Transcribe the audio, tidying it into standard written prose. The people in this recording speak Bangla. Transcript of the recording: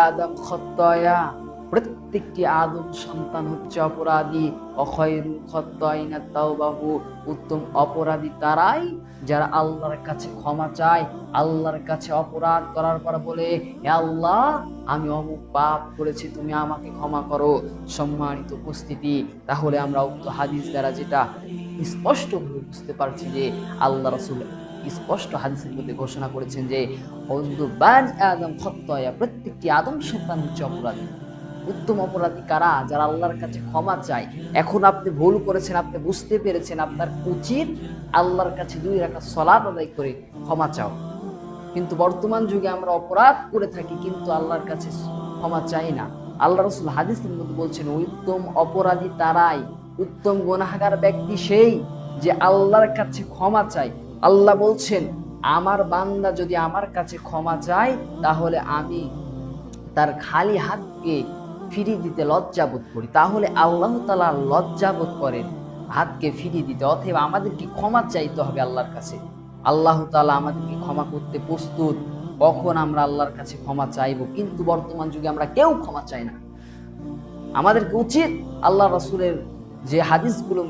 আদম খত্তায়া, প্রত্যেকটি আদম সন্তান হচ্ছে অপরাধী। অখায়রুল খত্তাইনা তাওবাহু, উত্তম অপরাধী তারাই যারা আল্লাহর কাছে ক্ষমা চায়। আল্লাহর কাছে অপরাধ করার পর বলে, হে আল্লাহ, আমি অমুক পাপ করেছি, তুমি আমাকে ক্ষমা করো। সম্মানিত উপস্থিতি, তাহলে আমরা উক্ত হাদিস দ্বারা যেটা স্পষ্ট বুঝতে পারছি যে আল্লাহ রাসূল স্পষ্ট হাদিসের মধ্যে ঘোষণা করেছেন যে আদম খত্তায়া, প্রত্যেকটি আদম সন্তান হচ্ছে অপরাধী। উত্তম অপরাধী কারা? যারা আল্লাহর কাছে ক্ষমা চায়। এখন আপনি ভুল করেছেন, আপনি বুঝতে পেরেছেন, আপনার উচিত আল্লাহর কাছে 2 রাকাত সালাত আদায় করে ক্ষমা চাও। কিন্তু বর্তমান যুগে আমরা অপরাধ করে থাকি কিন্তু আল্লাহর কাছে ক্ষমা চাই না। আল্লাহ রাসূল হাদিসের মধ্যে বলছেন, উত্তম অপরাধী তারাই, উত্তম গুনাহগার ব্যক্তি সেই যে আল্লাহর কাছে ক্ষমা চায়। আল্লাহ বলছেন, আমার বান্দা যদি আমার কাছে ক্ষমা চায় তাহলে আমি তার খালি হাতকে ফিরিয়ে দিতে লজ্জাবোধ করি। তাহলে আল্লাহ তাআলা লজ্জাবোধ করেন হাতকে ফিরিয়ে দিতে। অতএব আমাদেরকে ক্ষমা চাইতে হবে আল্লাহর কাছে। আল্লাহ তাআলা আমাদেরকে ক্ষমা করতে প্রস্তুত। কখন আমরা আল্লাহর কাছে ক্ষমা চাইবো? কিন্তু বর্তমান যুগে আমরা কেউ ক্ষমা চাই না। আমাদেরকে উচিত আল্লাহ রাসূলের যে হাদিসগুলো